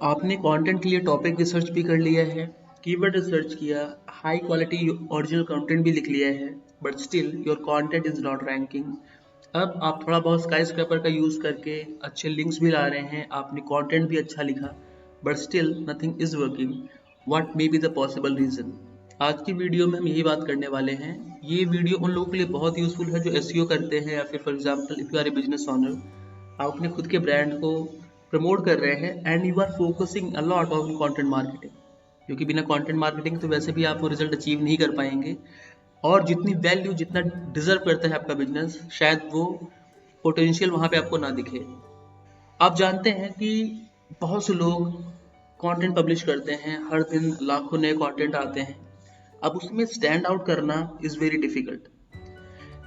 आपने कंटेंट के लिए टॉपिक रिसर्च भी कर लिया है, कीवर्ड रिसर्च किया, हाई क्वालिटी ओरिजिनल कंटेंट भी लिख लिया है, but still your content is not ranking. अब आप थोड़ा बहुत स्काई स्क्रैपर का यूज़ करके अच्छे लिंक्स भी ला रहे हैं, आपने कंटेंट भी अच्छा लिखा, but still nothing is working. What may be the possible reason? आज की वीडियो में हम यही बात करने वाले हैं। ये वीडियो उन लोगों के लिए बहुत यूज़फुल है जो एसईओ करते हैं, या फिर for example if you are a business owner, आप अपने खुद के ब्रांड को प्रमोट कर रहे हैं and you are focusing a lot on content marketing, क्योंकि बिना कंटेंट मार्केटिंग तो वैसे भी आप वो रिजल्ट अचीव नहीं कर पाएंगे। और जितनी वैल्यू जितना डिजर्व करता है आपका बिजनेस, शायद वो पोटेंशियल वहाँ पे आपको ना दिखे। आप जानते हैं कि बहुत से लोग कंटेंट पब्लिश करते हैं, हर दिन लाखों नए कंटेंट आते हैं। अब उसमें स्टैंड आउट करना इज़ वेरी डिफिकल्ट,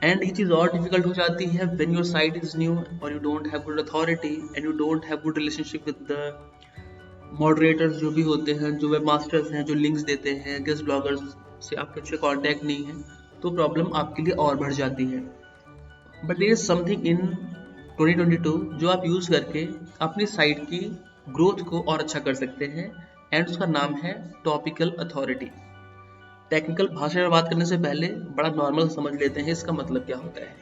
एंड ये चीज़ और डिफिकल्ट हो जाती है when your site is new और you don't have good authority and you don't have good relationship with the moderators जो भी होते हैं, जो वेब मास्टर्स हैं, जो लिंक्स देते हैं, गेस्ट ब्लॉगर्स से आपके अच्छे कॉन्टैक्ट नहीं है, तो प्रॉब्लम आपके लिए और बढ़ जाती है। But there is something in 2022 जो आप यूज़ करके अपनी साइट की ग्रोथ को और अच्छा कर सकते हैं, एंड उसका नाम है टॉपिकल अथॉरिटी। टेक्निकल भाषा में बात करने से पहले बड़ा नॉर्मल समझ लेते हैं इसका मतलब क्या होता है।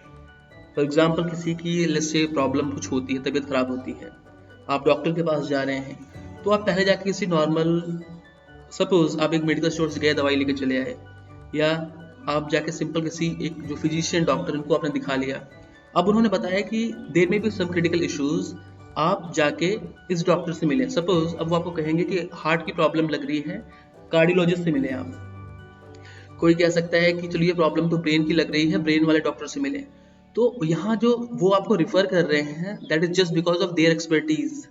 फॉर एग्जाम्पल किसी की लेट्स से प्रॉब्लम कुछ होती है, तबीयत खराब होती है, आप डॉक्टर के पास जा रहे हैं, तो आप पहले जाके किसी नॉर्मल, सपोज आप एक मेडिकल स्टोर से गए, दवाई लेके चले आए, या आप जाके सिंपल किसी एक जो फिजिशियन डॉक्टर उनको आपने दिखा लिया। अब उन्होंने बताया कि देयर में भी सम क्रिटिकल इश्यूज, आप जाके इस डॉक्टर से मिले। सपोज अब वो आपको कहेंगे कि हार्ट की प्रॉब्लम लग रही है, कार्डियोलॉजिस्ट से मिले आप। कोई कह सकता है कि चलिए प्रॉब्लम तो ब्रेन की लग रही है, ब्रेन वाले डॉक्टर से मिले। तो यहाँ जो वो आपको रिफर कर रहे हैं, that is just because of their expertise.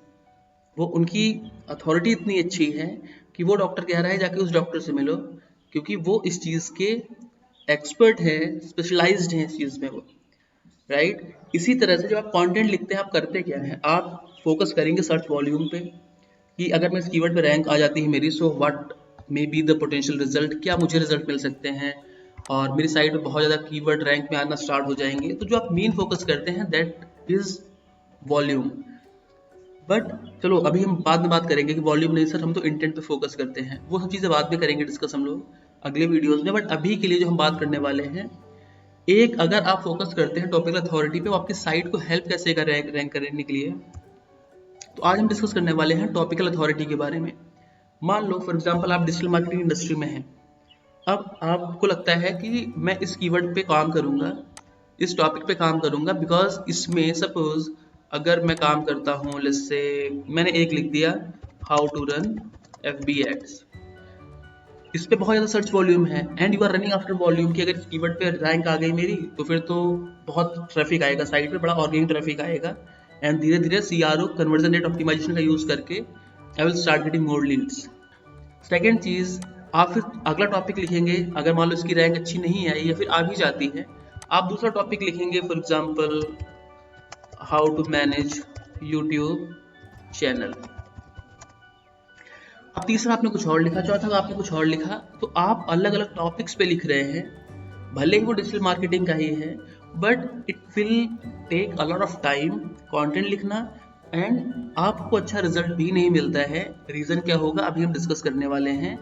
वो उनकी अथॉरिटी इतनी अच्छी है कि वो डॉक्टर कह रहा है जाके उस डॉक्टर से मिलो, क्योंकि वो इस चीज़ के एक्सपर्ट हैं, स्पेशलाइज्ड हैं इस चीज़ में वो, राइट। इसी तरह से जब आप कंटेंट लिखते हैं, आप करते क्या है, आप फोकस करेंगे सर्च वॉल्यूम पे, कि अगर मैं इस कीवर्ड पे रैंक आ जाती है मेरी, so what may be the potential result, क्या मुझे रिजल्ट मिल सकते हैं, और मेरी साइट पे बहुत ज़्यादा कीवर्ड रैंक में आना स्टार्ट हो जाएंगे। तो जो आप मेन फोकस करते हैं दैट इज वॉल्यूम। बट चलो अभी हम बाद में बात करेंगे कि वॉल्यूम नहीं सर, हम तो इंटेंट पे फोकस करते हैं, वो सब चीज़ें बाद में करेंगे डिस्कस हम लोग अगले वीडियोस में। बट अभी के लिए जो हम बात करने वाले हैं, एक अगर आप फोकस करते हैं टॉपिकल अथॉरिटी पे, वो आपकी साइट को हेल्प कैसे कर रैंक करने के लिए। तो आज हम डिस्कस करने वाले हैं टॉपिकल अथॉरिटी के बारे में। मान लो फॉर एग्जांपल आप डिजिटल मार्केटिंग इंडस्ट्री में हैं। अब आपको लगता है कि मैं इस कीवर्ड पे काम करूंगा, इस टॉपिक पे काम करूंगा, बिकॉज इसमें सपोज अगर मैं काम करता हूँ, लेट्स से मैंने एक लिख दिया how to run FB ads, इस पे बहुत ज़्यादा सर्च वॉल्यूम है and you are running after volume की अगर इस कीवर्ड पे रैंक आ गई मेरी, तो फिर तो बहुत ट्रैफिक आएगा साइट पे, बड़ा ऑर्गेनिक ट्रैफिक आएगा, एंड धीरे धीरे CRO कन्वर्जन रेट ऑप्टिमाइजेशन का यूज़ करके I will start getting more leads. Second चीज़, आप फिर अगला टॉपिक लिखेंगे, अगर मान लो इसकी रैंक अच्छी नहीं आई या फिर आ भी जाती है, आप दूसरा टॉपिक लिखेंगे, for example how to manage YouTube channel. अब तीसरा आपने कुछ और लिखा, चौथा आपने कुछ और लिखा, तो आप अलग अलग टॉपिक्स पे लिख रहे हैं, भले ही वो डिजिटल मार्केटिंग का ही है, but it will take a lot of time content लिखना, एंड आपको अच्छा रिजल्ट भी नहीं मिलता है। रीज़न क्या होगा अभी हम डिस्कस करने वाले हैं।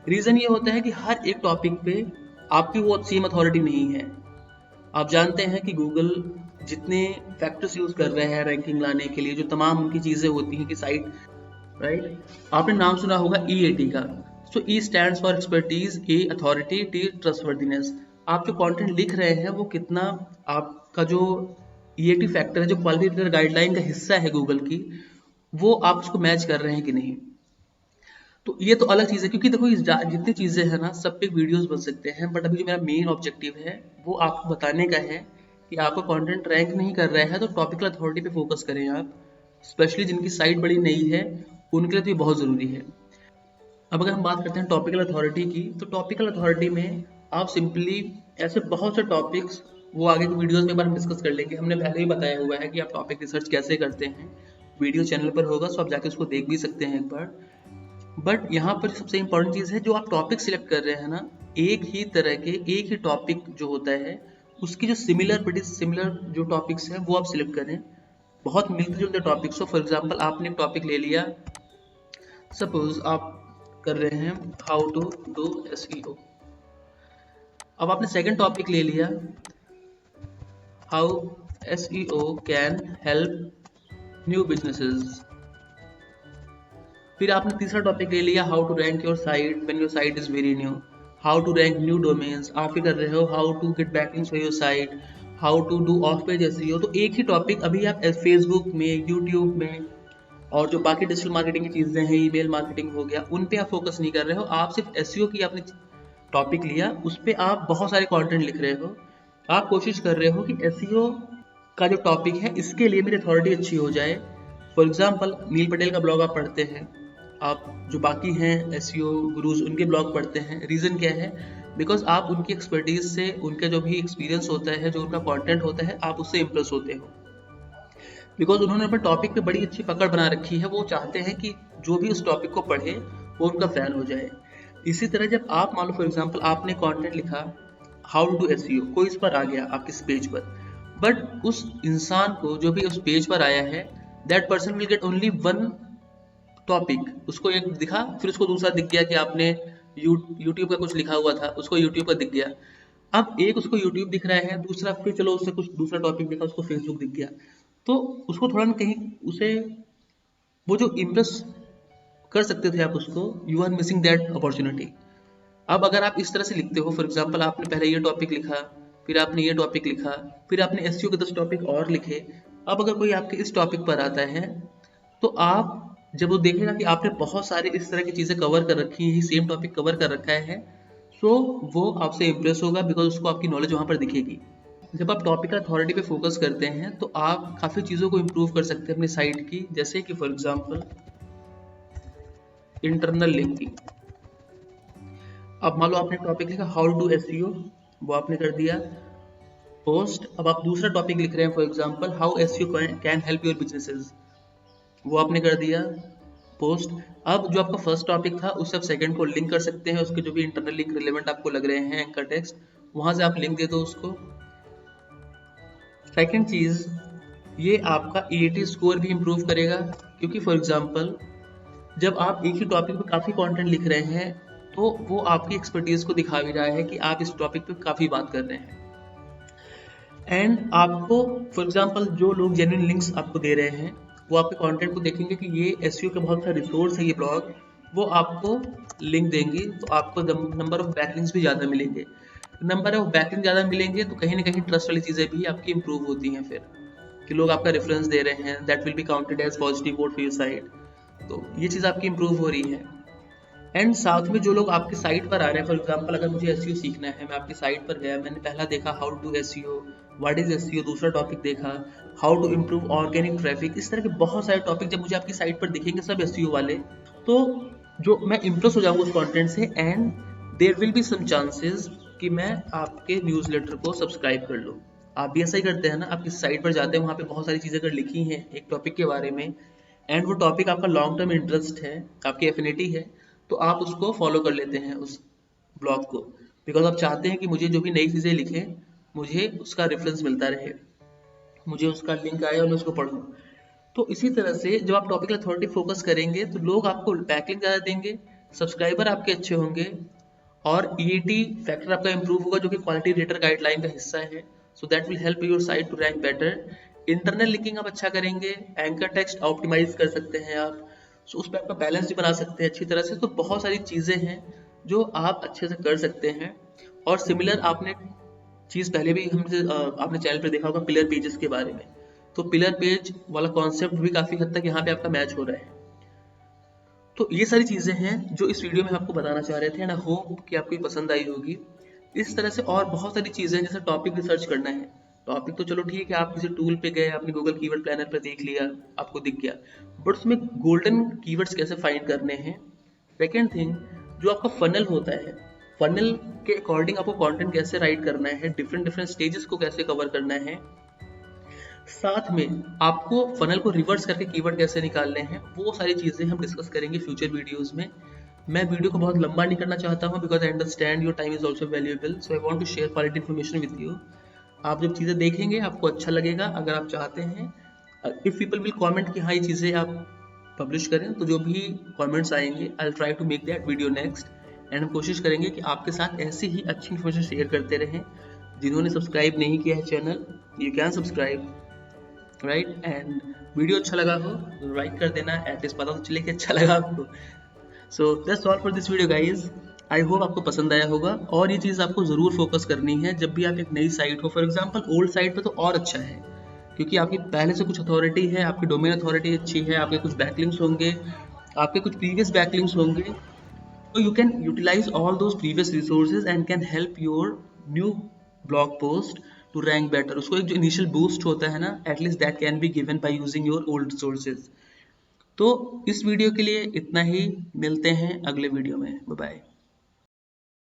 रीज़न ये होता है कि हर एक टॉपिक पे आपकी वो सेम अथॉरिटी नहीं है। आप जानते हैं कि गूगल जितने फैक्टर्स यूज़ कर रहे हैं रैंकिंग लाने के लिए, जो तमाम उनकी चीज़ें होती हैं कि साइट, राइट, आपने नाम सुना होगा EAT का। सो E stands for expertise, A authority, T trustworthiness. आप जो कंटेंट लिख रहे हैं वो कितना, आपका जो EAT फैक्टर है, जो क्वालिटी गाइडलाइन का हिस्सा है गूगल की, वो आप उसको मैच कर रहे हैं कि नहीं। तो ये तो अलग चीज़ है, क्योंकि देखो जितनी चीज़ें हैं ना, सब पे वीडियोस बन सकते हैं, बट अभी जो मेरा मेन ऑब्जेक्टिव है वो आपको बताने का है कि आपका कंटेंट रैंक नहीं कर रहा है तो टॉपिकल अथॉरिटी पे फोकस करें आप, स्पेशली जिनकी साइट बड़ी नई है उनके लिए तो ये बहुत ज़रूरी है। अब अगर हम बात करते हैं टॉपिकल अथॉरिटी की, तो टॉपिकल अथॉरिटी में आप सिंपली ऐसे बहुत से टॉपिक्स, वो आगे की वीडियोस में एक बार हम डिस्कस कर लेंगे, हमने पहले ही बताया हुआ है कि आप टॉपिक रिसर्च कैसे करते हैं, वीडियो चैनल पर होगा, सो आप जाके उसको देख भी सकते हैं एक बार। बट यहाँ पर सबसे इम्पोर्टेंट चीज़ है, जो आप टॉपिक सिलेक्ट कर रहे हैं ना, एक ही तरह के एक ही टॉपिक जो होता है, उसकी जो सिमिलर जो टॉपिक्स हैं वो आप सिलेक्ट करें, बहुत मिलते जुलते टॉपिक्स हो। फॉर एग्जाम्पल आपने एक टॉपिक ले लिया सपोज आप कर रहे हैं हाउ टू डू SEO। अब आपने सेकंड टॉपिक ले लिया how SEO can help new businesses. फिर आपने तीसरा टॉपिक ले लिया how to rank your site when your site is very new, how to rank new domains. आप ही कर रहे हो how to get backlinks for your site, how to do off page SEO। तो एक ही टॉपिक अभी आप फेसबुक में, यूट्यूब में और जो बाकी डिजिटल मार्केटिंग की चीज़ें हैं, ईमेल मार्केटिंग हो गया, उन पे आप फोकस नहीं कर रहे हो। आप सिर्फ SEO की आपने टॉपिक लिया, उस पर आप बहुत सारे कंटेंट लिख रहे हो। आप कोशिश कर रहे हो कि SEO का जो टॉपिक है इसके लिए मेरी अथॉरिटी अच्छी हो जाए। फॉर एग्जाम्पल नील पटेल का ब्लॉग आप पढ़ते हैं, आप जो बाकी हैं SEO गुरुज उनके ब्लॉग पढ़ते हैं। रीज़न क्या है? बिकॉज आप उनकी एक्सपर्टीज से, उनका जो भी एक्सपीरियंस होता है, जो उनका कंटेंट होता है, आप उससे इम्प्रेस होते हो। बिकॉज उन्होंने अपने टॉपिक पे बड़ी अच्छी पकड़ बना रखी है। वो चाहते हैं कि जो भी उस टॉपिक को पढ़े वो उनका फैन हो जाए। इसी तरह जब आप मान लो फॉर एग्जाम्पल आपने कंटेंट लिखा हाउ टू डू SEO, कोई इस पर आ गया आपके इस पेज पर, बट उस इंसान को जो भी उस पेज पर आया है, that person will get only one topic. उसको एक दिखा, फिर उसको दूसरा दिख गया कि आपने यूट्यूब का कुछ लिखा हुआ था, उसको यूट्यूब का दिख गया। अब एक उसको यूट्यूब दिख रहा है, दूसरा फिर चलो उससे कुछ दूसरा टॉपिक दिखा, उसको फेसबुक दिख गया। तो उसको थोड़ा ना कहीं उसे वो जो इम्प्रेस कर सकते थे आप उसको, you are missing that opportunity. अब अगर आप इस तरह से लिखते हो, फॉर एग्जाम्पल आपने पहले ये टॉपिक लिखा, फिर आपने ये टॉपिक लिखा, फिर आपने SEO के 10 टॉपिक और लिखे। अब अगर कोई आपके इस टॉपिक पर आता है तो आप जब वो देखेगा कि आपने बहुत सारे इस तरह की चीज़ें कवर कर रखी हैं, सेम टॉपिक कवर कर रखा है, सो वो आपसे इम्प्रेस होगा बिकॉज उसको आपकी नॉलेज वहाँ पर दिखेगी। जब आप टॉपिक अथॉरिटी पे फोकस करते हैं तो आप काफ़ी चीज़ों को इम्प्रूव कर सकते हैं अपनी साइट की, जैसे कि फॉर एग्जांपल इंटरनल लिंकिंग। अब मान लो आपने टॉपिक लिखा हाउ टू डू SEO, वो आपने कर दिया पोस्ट। अब आप दूसरा टॉपिक लिख रहे हैं for example how SEO can help your businesses, वो आपने कर दिया पोस्ट। अब जो आपका फर्स्ट टॉपिक था उससे आप सेकंड को लिंक कर सकते हैं, उसके जो भी इंटरनल लिंक रिलेवेंट आपको लग रहे हैं, एंकर टेक्स्ट, वहां से आप लिंक दे दो उसको। सेकंड चीज़, ये आपका EAT स्कोर भी इम्प्रूव करेगा, क्योंकि फॉर एग्जांपल जब आप एक ही टॉपिक पे काफ़ी कंटेंट लिख रहे हैं तो वो आपकी एक्सपर्टीज को दिखा भी रहा है कि आप इस टॉपिक पे काफ़ी बात कर रहे हैं। एंड आपको फॉर एग्जांपल जो लोग जेन्युइन लिंक्स आपको दे रहे हैं वो आपके कंटेंट को देखेंगे कि ये SEO का बहुत सारा रिसोर्स है ये ब्लॉग, वो आपको लिंक देंगे, तो आपको नंबर ऑफ बैकलिंक्स भी ज़्यादा मिलेंगे। नंबर ऑफ बैकलिंक ज़्यादा मिलेंगे तो कहीं ना कहीं ट्रस्ट वाली चीज़ें भी आपकी इंप्रूव होती हैं, फिर कि लोग आपका रेफरेंस दे रहे हैं, that will be counted as positive vote for your site. तो ये चीज़ आपकी इंप्रूव हो रही है। एंड साथ में जो लोग आपकी साइट पर आ रहे हैं, फॉर एग्जांपल अगर मुझे SEO सीखना है, मैं आपकी साइट पर गया, मैंने पहला देखा how to do SEO, what is SEO, दूसरा टॉपिक देखा how to improve organic traffic. इस तरह के बहुत सारे टॉपिक जब मुझे आपकी साइट पर दिखेंगे सब SEO वाले, तो जो मैं इम्प्रेस हो जाऊंगा उस कंटेंट से, and there will be some chances कि मैं आपके न्यूज़लेटर को सब्सक्राइब कर लूँ। आप भी ऐसा ही करते हैं ना, आप किसी साइट पर जाते हैं, वहाँ पे बहुत सारी चीज़ें अगर लिखी हैं एक टॉपिक के बारे में, एंड वो टॉपिक आपका लॉन्ग टर्म इंटरेस्ट है, आपकी एफिनिटी है, तो आप उसको फॉलो कर लेते हैं उस ब्लॉग को, बिकॉज आप चाहते हैं कि मुझे जो भी नई चीज़ें लिखे मुझे उसका रेफरेंस मिलता रहे, मुझे उसका लिंक आए और मैं उसको पढूं। तो इसी तरह से जब आप टॉपिक अथॉरिटी फोकस करेंगे तो लोग आपको बैकलिंक ज़्यादा देंगे, सब्सक्राइबर आपके अच्छे होंगे, और EAT फैक्टर आपका इंप्रूव होगा जो कि क्वालिटी रेटर गाइडलाइन का हिस्सा है। So that will help your site to rank better. Internal linking आप अच्छा करेंगे, एंकर टेक्स्ट ऑप्टिमाइज कर सकते हैं आप, सो उस पर आपका बैलेंस भी बना सकते हैं अच्छी तरह से। तो बहुत सारी चीज़ें हैं जो आप अच्छे से कर सकते हैं। और सिमिलर आपने चीज़ पहले भी हमसे आपने चैनल पर देखा होगा पिलर पेजेस के बारे में, तो पिलर पेज वाला कॉन्सेप्ट भी काफ़ी हद तक यहाँ पे आपका मैच हो रहा है। तो ये सारी चीज़ें हैं जो इस वीडियो में हम आपको बताना चाह रहे थे, एंड आई होप कि आपको पसंद आई होगी। इस तरह से और बहुत सारी चीज़ें हैं, जैसे टॉपिक रिसर्च करना है। टॉपिक तो चलो ठीक है, आप किसी टूल पे गए, आपने गूगल कीवर्ड प्लानर पे देख लिया, आपको दिख गया, बट उसमें गोल्डन कीवर्ड्स कैसे फाइंड करने हैं। सेकेंड थिंग, जो आपका फनल होता है, फनल के अकॉर्डिंग आपको कंटेंट कैसे राइट करना है, डिफरेंट डिफरेंट स्टेजेस को कैसे कवर करना है, साथ में आपको फनल को रिवर्स करके कीवर्ड कैसे निकालने हैं, वो सारी चीज़ें हम डिस्कस करेंगे फ्यूचर वीडियोस में। मैं वीडियो को बहुत लंबा नहीं करना चाहता हूँ, because I understand your time is also valuable, so I want to share quality information with you. आप जब चीज़ें देखेंगे आपको अच्छा लगेगा, अगर आप चाहते हैं, इफ़ पीपल विल कमेंट कि हाँ ये चीज़ें आप पब्लिश करें, तो जो भी कमेंट्स आएंगे I will try to make that video next. And हम कोशिश करेंगे कि आपके साथ ऐसी ही अच्छी इन्फॉर्मेशन शेयर करते रहें। जिन्होंने सब्सक्राइब नहीं किया है channel, you can subscribe, right. And video अच्छा लगा हो लाइक कर देना, एटलीस्ट पता तो चले कि अच्छा लगा आपको। So that's all for this video guys. I hope आपको पसंद आया होगा, और ये चीज़ आपको ज़रूर फोकस करनी है जब भी आप एक नई साइट हो। फॉर एग्जाम्पल ओल्ड साइट पे तो और अच्छा है, क्योंकि आपकी पहले से कुछ अथॉरिटी है, आपकी डोमेन अथॉरिटी अच्छी है, आपके कुछ बैकलिंक्स होंगे, आपके कुछ प्रीवियस बैकलिंक्स होंगे, तो you can utilize all those previous resources and can help your new blog post to rank better। उसको एक जो initial boost होता है ना, at least that can be given by using your old sources। तो इस वीडियो के लिए इतना ही, मिलते हैं अगले वीडियो में, बाय बाय।